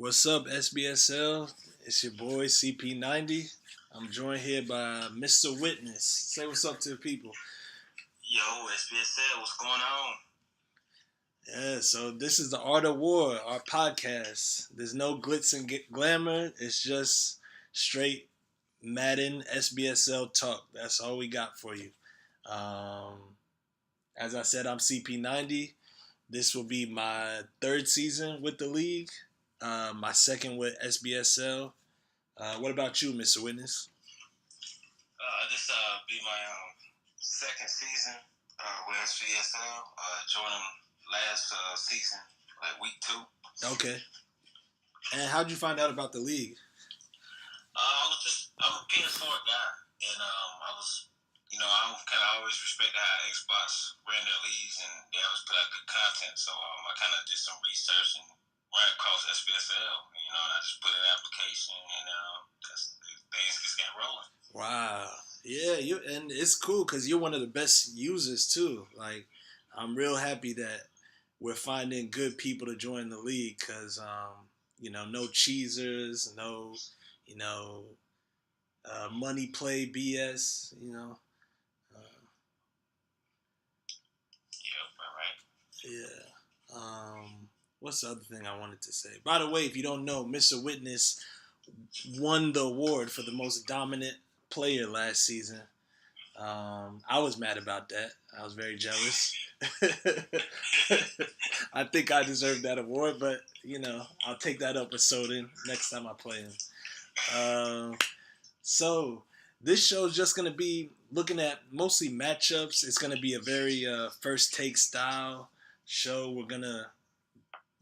What's up, SBSL? It's your boy CP90. I'm joined here by Mr. Witness. Say what's up to the people. Yo, SBSL, what's going on? Yeah, so this is the Art of War, our podcast. There's no glitz and glamour. It's just straight Madden SBSL talk. That's all we got for you. As I said, I'm CP90. This will be my third season with the league. My second with SBSL. What about you, Mr. Witness? This be my second season with SBSL. Joined them last season, like week 2. Okay. And how'd you find out about the league? I'm a PS4 guy, and I kind of always respect how Xbox ran their leagues, and they always put out good content. So I kind of did some research and ran across SBSL. And I just put in an application, and things just got rolling. Wow. Yeah, and it's cool because you're one of the best users too. Like, I'm real happy that we're finding good people to join the league because, no cheesers, no, money play BS, Yeah, Yeah. What's the other thing I wanted to say? By the way, if you don't know, Mr. Witness won the award for the most dominant player last season. I was mad about that. I was very jealous. I think I deserved that award, but, I'll take that up with Soden next time I play him. So this show is just going to be looking at mostly matchups. It's going to be a very first take style show. We're going to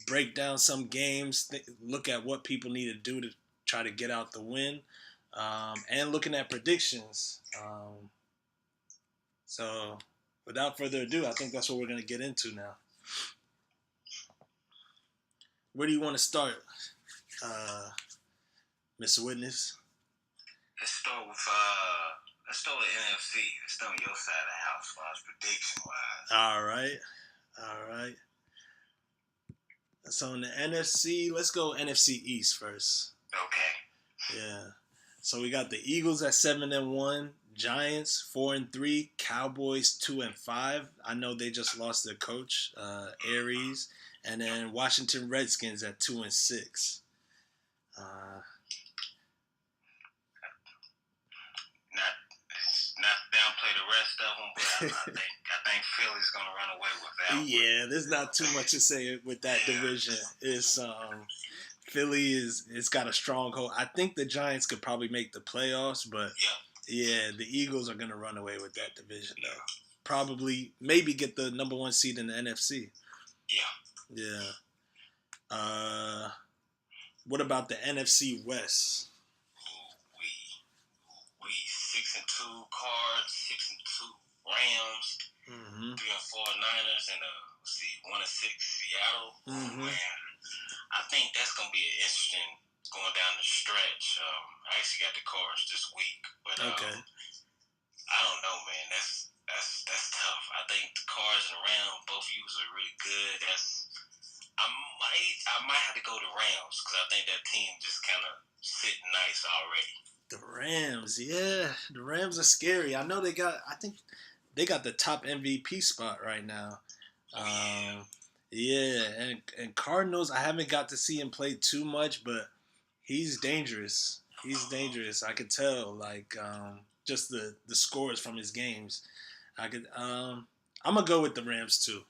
break down some games, look at what people need to do to try to get out the win, and looking at predictions. So without further ado, I think that's what we're going to get into now. Where do you want to start, Mr. Witness? Let's start with NFC. Let's start with your side of the house as far as prediction wise. All right. So in the NFC, let's go NFC East first. Okay. Yeah. So we got the Eagles at 7-1, Giants 4-3, Cowboys 2-5. I know they just lost their coach, Aries, and then Washington Redskins at 2-6. Not downplay the rest of them, but I think Philly's gonna run away with that one. Yeah, there's not too much to say with that division. It's Philly it's got a stronghold. I think the Giants could probably make the playoffs, but yeah, the Eagles are gonna run away with that division though. Probably, maybe get the number 1 seed in the NFC. Yeah. What about the NFC West? We 6-2 Cards, 6-2 Rams, 3-4 Niners, and 1-6 Seattle. Man, I think that's gonna be interesting going down the stretch. I actually got the Cards this week, but Okay. I don't know, man. That's tough. I think the Cards and the Rams, both of you are really good. I might have to go to Rams because I think that team just kind of sitting nice already. The Rams, yeah. The Rams are scary. I know I think they got the top MVP spot right now. Yeah, and Cardinals, I haven't got to see him play too much, but he's dangerous. I could tell, like, just the scores from his games. I'm gonna go with the Rams too.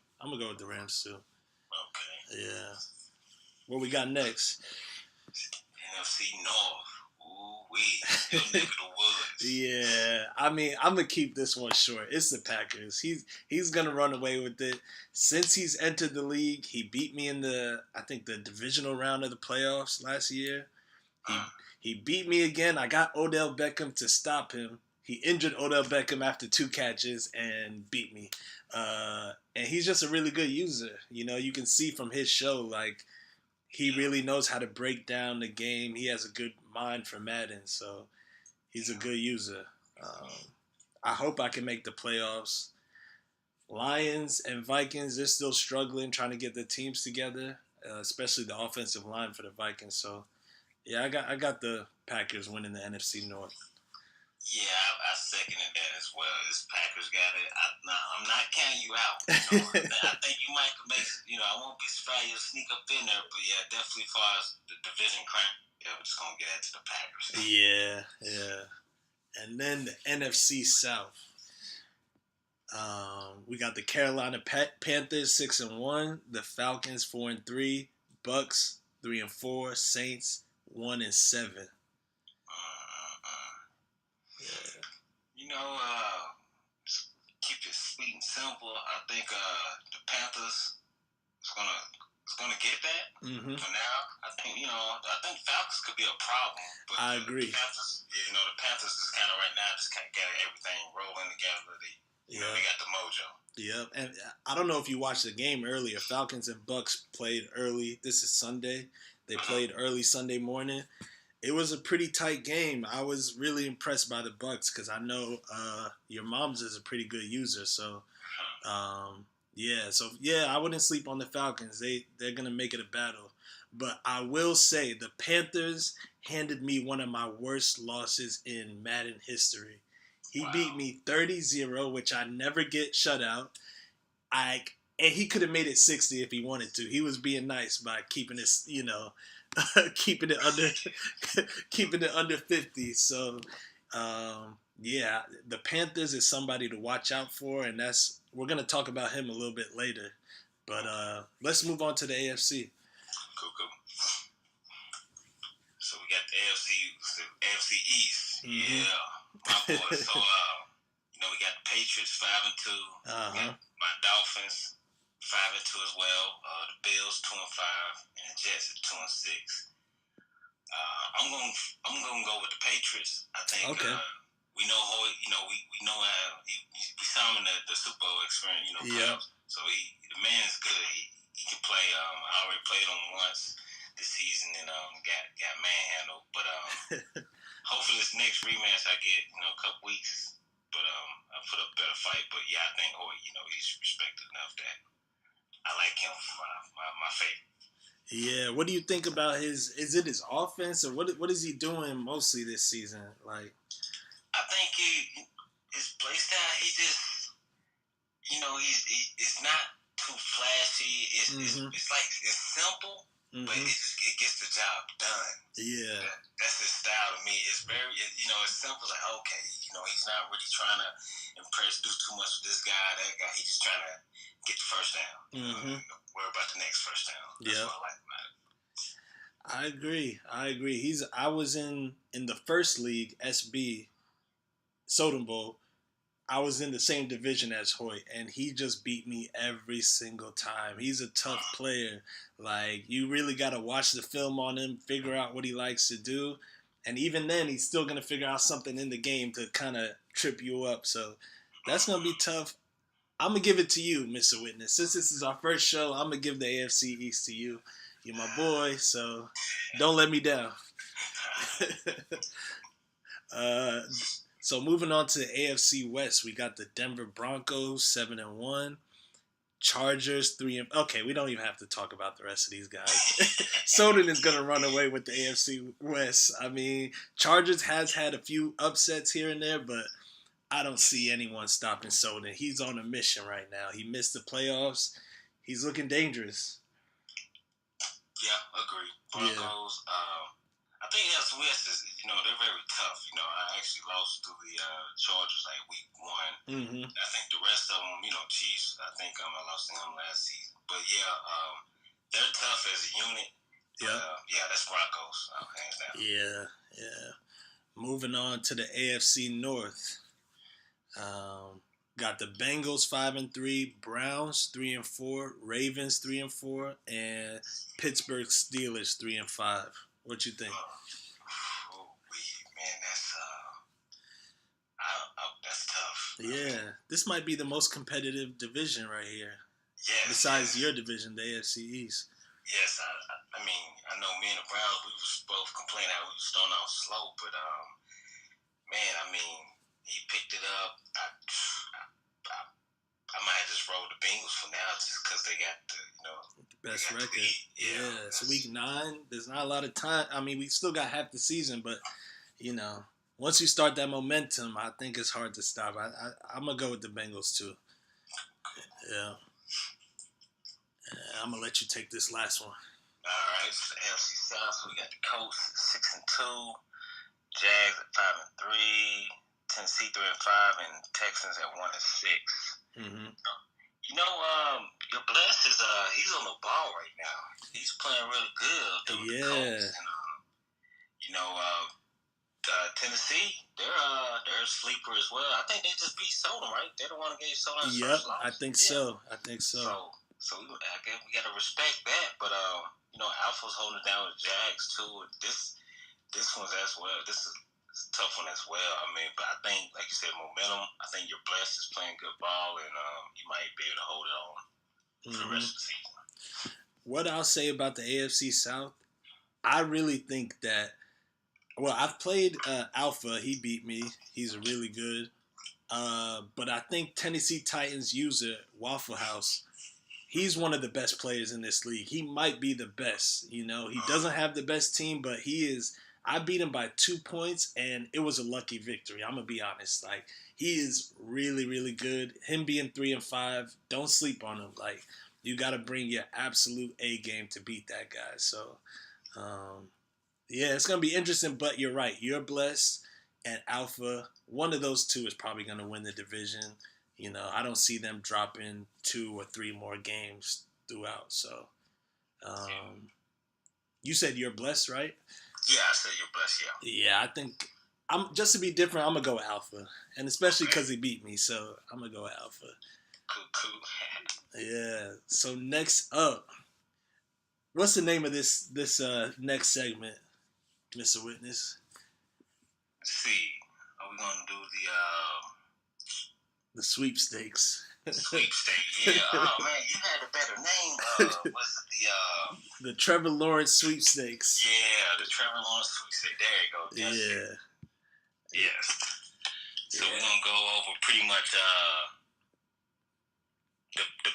Okay. Yeah. What we got next? NFC North. Your neck of the woods. Yeah, I mean, I'm gonna keep this one short. It's the Packers. He's gonna run away with it. Since he's entered the league, he beat me in the divisional round of the playoffs last year. He beat me again. I got Odell Beckham to stop him. He injured Odell Beckham after 2 catches and beat me. And he's just a really good user. You can see from his show, like, he really knows how to break down the game. He has a good mind for Madden, so he's a good user. I hope I can make the playoffs. Lions and Vikings, they're still struggling, trying to get their teams together. especially the offensive line for the Vikings. So yeah, I got the Packers winning the NFC North. Yeah, I seconded that as well. This Packers got it. I'm not counting you out. I think you might make. I won't be surprised you'll sneak up in there. But yeah, definitely as far as the division crown, yeah, we're just gonna get that to the Packers. Yeah. And then the NFC South. We got the Carolina Panthers 6-1, the Falcons 4-3, Bucks 3-4, Saints 1-7. Yeah. Keep it sweet and simple. I think the Panthers is gonna get that. Mm-hmm. For now, I think Falcons could be a problem. But I agree. The Panthers is kind of right now just kind of got everything rolling together. They got the mojo. Yep, and I don't know if you watched the game earlier. Falcons and Bucks played early. This is Sunday. They played early Sunday morning. It was a pretty tight game. I was really impressed by the Bucks because I know your mom's is a pretty good user. So, I wouldn't sleep on the Falcons. They're gonna make it a battle. But I will say the Panthers handed me one of my worst losses in Madden history. He beat me 30-0, which I never get shut out. And he could have made it 60 if he wanted to. He was being nice by keeping it, keeping it under 50. So, the Panthers is somebody to watch out for, and we're gonna talk about him a little bit later. But let's move on to the AFC. Cool. So we got the AFC East. Mm-hmm. Yeah, my boy. So we got the Patriots 5-2. We got my Dolphins 5-2 as well. The Bills 2-5, and the Jets at 2-6. I'm gonna go with the Patriots. I think. Okay. We know Hoy. We know how we saw him in the Super Bowl experience. Playoffs. So the man's good. He can play. I already played him once this season and got manhandled. But hopefully this next rematch I get a couple weeks. But I put up a better fight. But yeah, I think Hoy. He's respected enough that I like him for my favorite. Yeah, what do you think about is it his offense or what is he doing mostly this season? Like, I think his play style, he just, it's not too flashy. It's like it's simple, but it gets the job done. Yeah, that's his style to me. It's very, it's simple. Like okay, he's not really trying to impress, do too much with this guy, that guy. He's just trying to get the first down. Worry about the next first down. That's what I like about it. I agree. I was in the first league, SB, Soden Bowl. I was in the same division as Hoyt, and he just beat me every single time. He's a tough player. Like, you really got to watch the film on him, figure out what he likes to do. And even then, he's still going to figure out something in the game to kind of trip you up. So that's going to be tough. I'm going to give it to you, Mr. Witness. Since this is our first show, I'm going to give the AFC East to you. You're my boy, so don't let me down. So moving on to the AFC West, we got the Denver Broncos 7-1, Chargers 3. Okay, we don't even have to talk about the rest of these guys. Soden is gonna run away with the AFC West. I mean, Chargers has had a few upsets here and there, but I don't see anyone stopping Soden. He's on a mission right now. He missed the playoffs. He's looking dangerous. Yeah, agree. Broncos. I think AFC West is, they're very tough. I actually lost to the Chargers like week 1. I think the rest of them, Chiefs. I think I lost to them last season. But yeah, they're tough as a unit. Yeah, that's Broncos. Hands down. Yeah. Moving on to the AFC North. Got the Bengals 5-3, Browns 3-4, Ravens 3-4, and Pittsburgh Steelers 3-5. What you think? Man, that's tough. Yeah, this might be the most competitive division right here. Yes. Besides your division, the AFC East. Yes, I mean, I know me and the Browns, we was both complaining how we was starting off slow, but man, I mean, he picked it up. I might just roll the Bengals for now, just because they got the best record. Yeah, it's week 9. There's not a lot of time. I mean, we still got half the season, but once you start that momentum, I think it's hard to stop. I'm gonna go with the Bengals too. Yeah. I'm gonna let you take this last one. All right, so the AFC South, we got the Colts 6-2, Jags at 5-3, Tennessee 3-5, and Texans at 1-6. Mm-hmm. Your bless is he's on the ball right now. He's playing really good. The Colts. And, Tennessee, they're a sleeper as well. I think they just beat Soden, right? They're the one that gave Soden his first loss. I think so. So we got to respect that. But Alpha's holding down with Jags too. This one's as well. This is a tough one as well. I mean, but I think, like you said, momentum. I think your blessed is playing good ball, and you might be able to hold it on for the rest of the season. What I'll say about the AFC South, I really think that. Well, I've played Alpha. He beat me. He's really good. But I think Tennessee Titans user Waffle House, he's one of the best players in this league. He might be the best. He doesn't have the best team, but he is. I beat him by 2 points, and it was a lucky victory. I'm gonna be honest. Like, he is really, really good. Him being 3-5, don't sleep on him. Like, you got to bring your absolute A game to beat that guy. So, yeah, it's gonna be interesting. But you're right. You're blessed, and Alpha. One of those two is probably gonna win the division. I don't see them dropping 2 or 3 more games throughout. So, you said you're blessed, right? Yeah, I said you're blessed. Yeah, I think I'm just to be different. I'm gonna go with Alpha, and especially because he beat me, so I'm gonna go with Alpha. Cool. Yeah. So next up, what's the name of this next segment, Mr. Witness? Let's see. Are we gonna do the sweepstakes? Sweepstakes, yeah. Oh man, you had a better name. Was it the Trevor Lawrence sweepstakes? Yeah, the Trevor Lawrence sweepstakes. There you go. That's it. Yes. So we're gonna go over pretty much the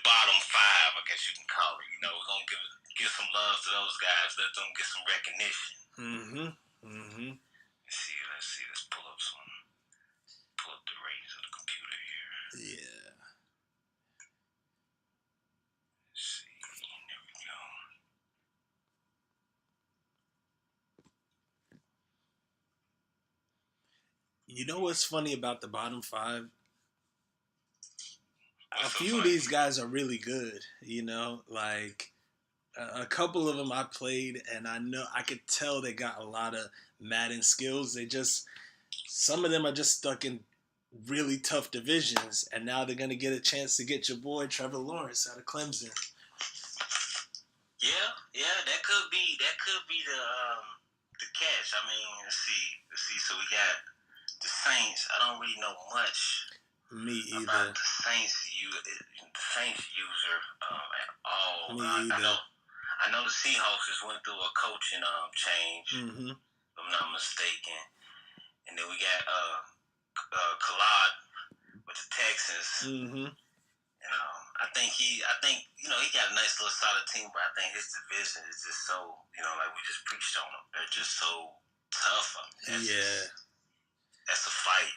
bottom 5, I guess you can call it. We're gonna give some love to those guys. Let them get some recognition. Let's see. Let's pull up the ratings of the computer here. Yeah. Let's see. There we go. You know what's funny about the bottom 5? A few of these guys are really good. Like a couple of them I played, and I could tell they got a lot of Madden skills. Some of them are just stuck in really tough divisions, and now they're gonna get a chance to get your boy Trevor Lawrence out of Clemson. Yeah, that could be the catch. I mean, let's see. So we got the Saints. I don't really know much. Me either. About the Saints user at all. Me either. I know the Seahawks just went through a coaching change, if I'm not mistaken. And then we got Collard with the Texans. And I think he got a nice little solid team, but I think his division is just so like we just preached on them. They're just so tough. That's a fight.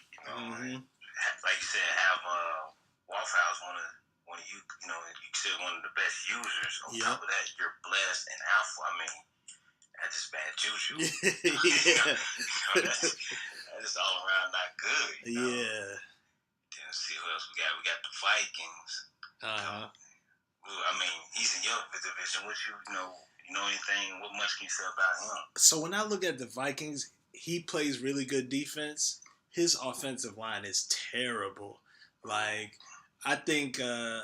Like you said, have Waffle House one of you said one of the best users. On top of that, you're blessed and Alpha. I mean, that's just bad juju. That's all around not good. Yeah. Then let's see who else we got. We got the Vikings. I mean, he's in your division. What you know anything? What much can you say about him? So when I look at the Vikings, he plays really good defense. His offensive line is terrible. Like, I think I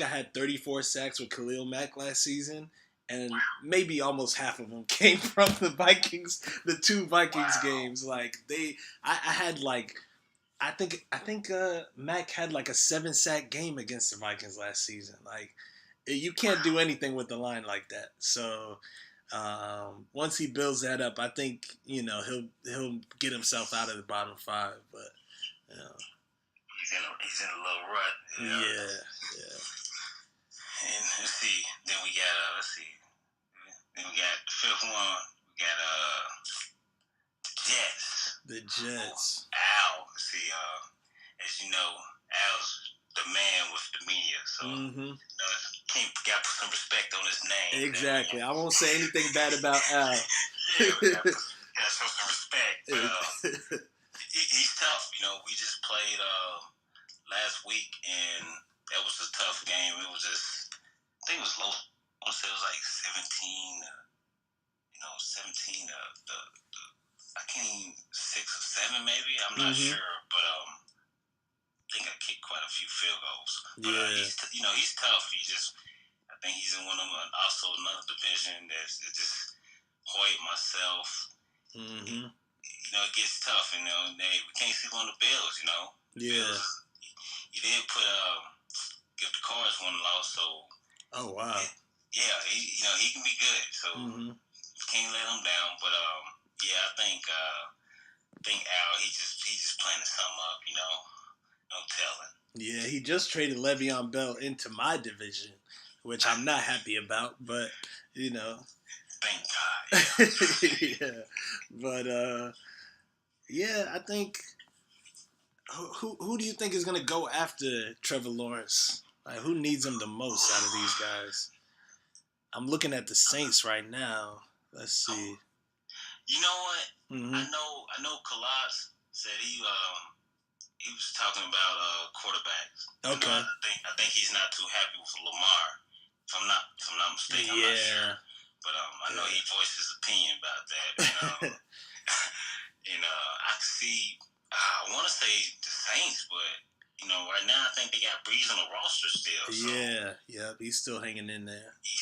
had 34 sacks with Khalil Mack last season, and maybe almost half of them came from the Vikings, the 2 Vikings games. Like I had like, I think Mack had like a 7-sack game against the Vikings last season. Like, you can't do anything with the line like that. So once he builds that up, I think he'll get himself out of the bottom 5. But he's in a little rut. Yeah. And let's see. Then we got Then we got the fifth one. We got Jets. The Jets. Al. Let's see. As you know, Al's the man with the media. So got to put some respect on his name. Exactly. I won't say anything bad about Al. We got to show some respect. But he's tough. We just played last week, and that was a tough game. It was just, I think it was low. I want to say it was like 17. 17. I can't even 6 or 7 maybe. I'm not sure, but I think I kicked quite a few field goals. But he's tough. I think he's in one of them. Also another division that's just Hoyt, myself. It gets tough. We can't sleep on the Bills. Yeah. You did give the Cards one loss, so. Oh wow. He can be good. So can't let him down. But I think Al, he's just planning something up. No telling. Yeah, he just traded Le'Veon Bell into my division, which I'm not happy about. But Thank God. Yeah. But I think who do you think is gonna go after Trevor Lawrence? Like, who needs him the most out of these guys? I'm looking at the Saints right now. Let's see. You know what? I know Colossus said he was talking about quarterbacks. Okay. I think he's not too happy with Lamar. If I'm not mistaken, I'm not sure. But I know he voiced his opinion about that. I can see. I want to say the Saints, but right now I think they got Breeze on the roster still. So He's still hanging in there. But he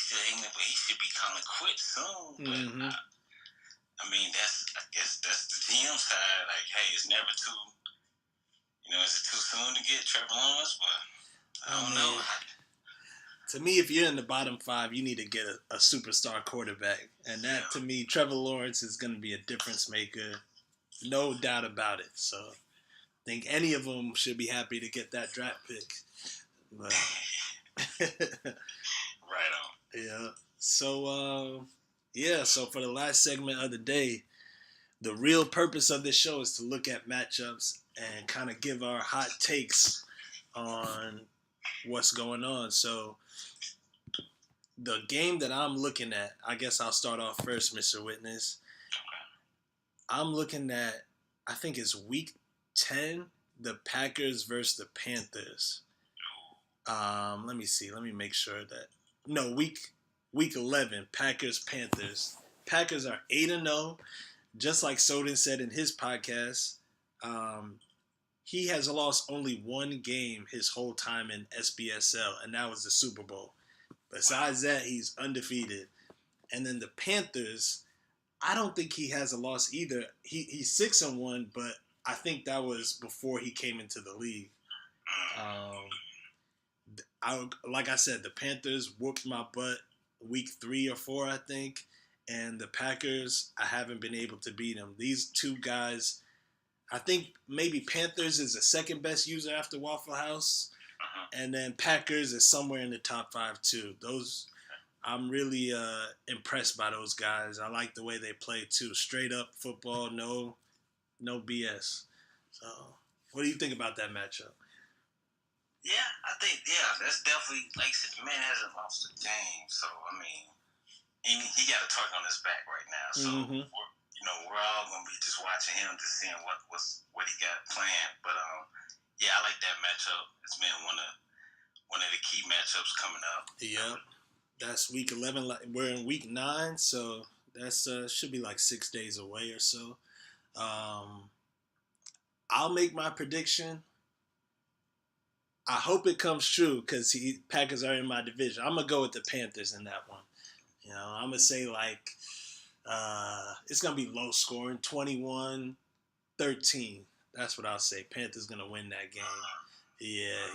should be kind of quit soon. But I guess that's the GM side. Like, hey, it's never too. Is it too soon to get Trevor Lawrence? But I don't know. To me, if you're in the bottom 5, you need to get a superstar quarterback. And that, to me, Trevor Lawrence is going to be a difference maker. No doubt about it. So I think any of them should be happy to get that draft pick. But right on. Yeah. So, so for the last segment of the day, the real purpose of this show is to look at matchups and kind of give our hot takes on what's going on. So the game that I'm looking at, I guess I'll start off first, Mr. Witness. I'm looking at, I think it's week 10, the Packers versus the Panthers. Let me see. Let me make sure that. No, week 11, Packers, Panthers. Packers are 8-0. Just like Soden said in his podcast, he has lost only one game his whole time in SBSL, and that was the Super Bowl. Besides that, he's undefeated. And then the Panthers, I don't think he has a loss either. He's 6-1, but I think that was before he came into the league. Like I said, the Panthers whooped my butt week 3 or 4, I think. And the Packers, I haven't been able to beat them. These two guys, I think maybe Panthers is the second best user after Waffle House. And then Packers is somewhere in the top 5 too. I'm really impressed by those guys. I like the way they play too. Straight up football, no BS. So, what do you think about that matchup? Yeah, I think that's definitely, like I said, the man hasn't lost a game. So he got a target on his back right now. So we're all gonna be just watching him, just seeing what he got planned. But I like that matchup. It's been one of the key matchups coming up. Yeah, that's week 11. We're in week 9, so that's should be like 6 days away or so. I'll make my prediction. I hope it comes true because Packers are in my division. I'm gonna go with the Panthers in that one. I'm gonna say it's gonna be low scoring, 21-13. That's what I'll say. Panthers gonna win that game. Yeah,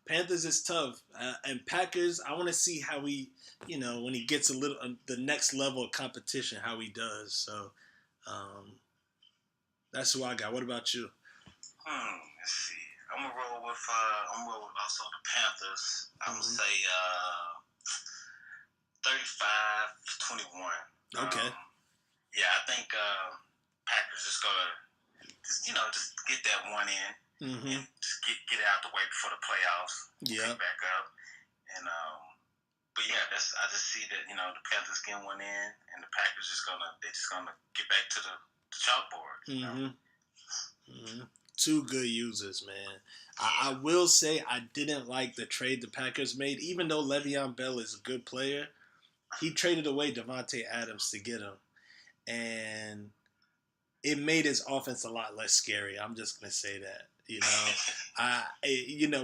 Panthers is tough, and Packers. I want to see how he, when he gets a little the next level of competition, how he does. So, that's who I got. What about you? Let's see. I'm gonna roll with also the Panthers. I'm gonna say 35-21. Okay. Yeah, I think Packers just gonna just get that one in and just get it out the way before the playoffs. Yeah. Pick back up and but yeah, I just see that the Panthers getting one in and the Packers just gonna get back to the chalkboard. Two good users, man. I will say I didn't like the trade the Packers made, even though Le'Veon Bell is a good player. He traded away Devontae Adams to get him, and it made his offense a lot less scary. I'm just gonna say that.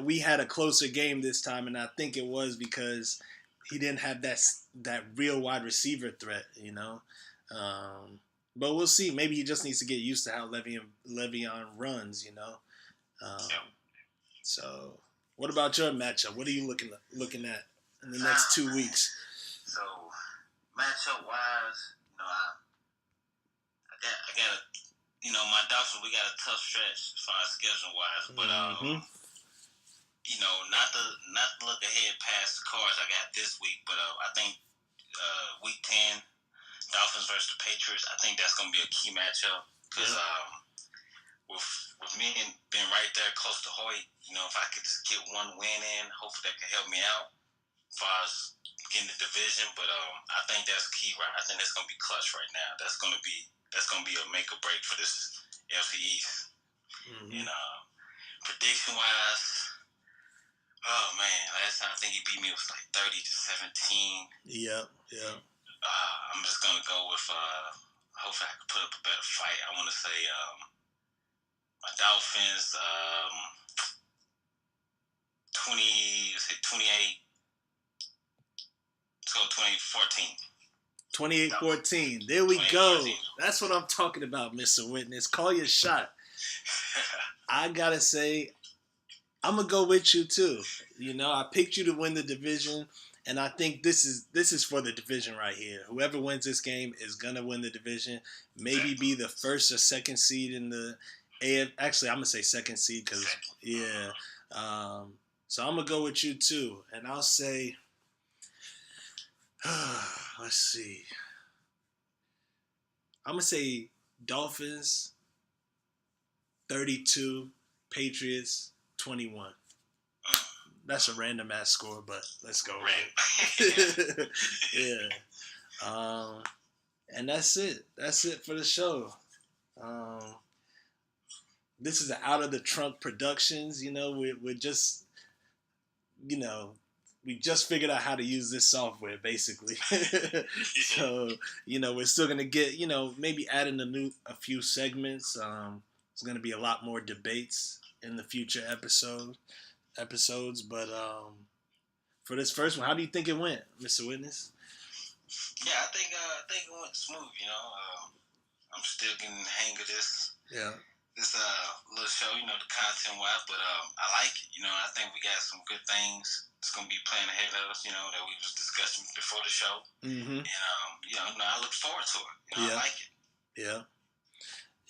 We had a closer game this time, and I think it was because he didn't have that real wide receiver threat. But we'll see. Maybe he just needs to get used to how Le'Veon runs. So, what about your matchup? What are you looking at in the next 2 weeks? So, matchup wise, I got my Dolphins. We got a tough stretch as far as schedule wise, but not to look ahead past the cards I got this week, but I think week 10, Dolphins versus the Patriots. I think that's going to be a key matchup because with me being right there close to Hoyt, if I could just get one win in, hopefully that can help me out as far as getting the division. But I think that's key, right? I think that's going to be clutch right now. That's going to be a make or break for this AFC East. And prediction wise, oh man, last time I think he beat me was like 30-17. Yeah. I'm just gonna go with. Hopefully, I can put up a better fight. I want to say my Dolphins. 28. Let's go 2014. 28-14. There we go. That's what I'm talking about, Mr. Witness. Call your shot. I gotta say, I'm gonna go with you too. I picked you to win the division, and I think this is for the division right here. Whoever wins this game is gonna win the division. Maybe be the first or second seed in the AFC. Actually, I'm gonna say second seed because so I'm gonna go with you too, and I'll say, let's see. I'm gonna say Dolphins 32, Patriots 21. That's a random ass score, but let's go with it. Yeah. And that's it. That's it for the show. This is Out of the Trunk Productions. We're just, we just figured out how to use this software, basically. So, we're still going to get, maybe adding a few segments. There's going to be a lot more debates in the future episodes. But for this first one, how do you think it went, Mr. Witness? Yeah, I think it went smooth. I'm still getting the hang of this. Yeah. This little show, the content wise, but I like it. I think we got some good things that's gonna be playing ahead of us. That we was discussing before the show. And I look forward to it. I like it. Yeah.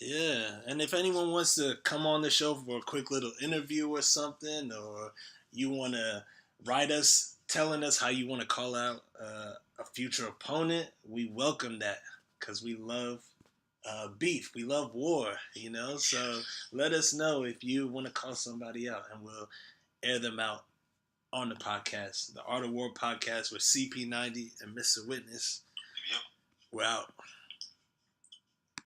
Yeah, and if anyone wants to come on the show for a quick little interview or something, or you want to write us telling us how you want to call out a future opponent, we welcome that because we love beef. We love war, So let us know if you want to call somebody out, and we'll air them out on the podcast. The Art of War podcast with CP90 and Mr. Witness. Yep. We're out.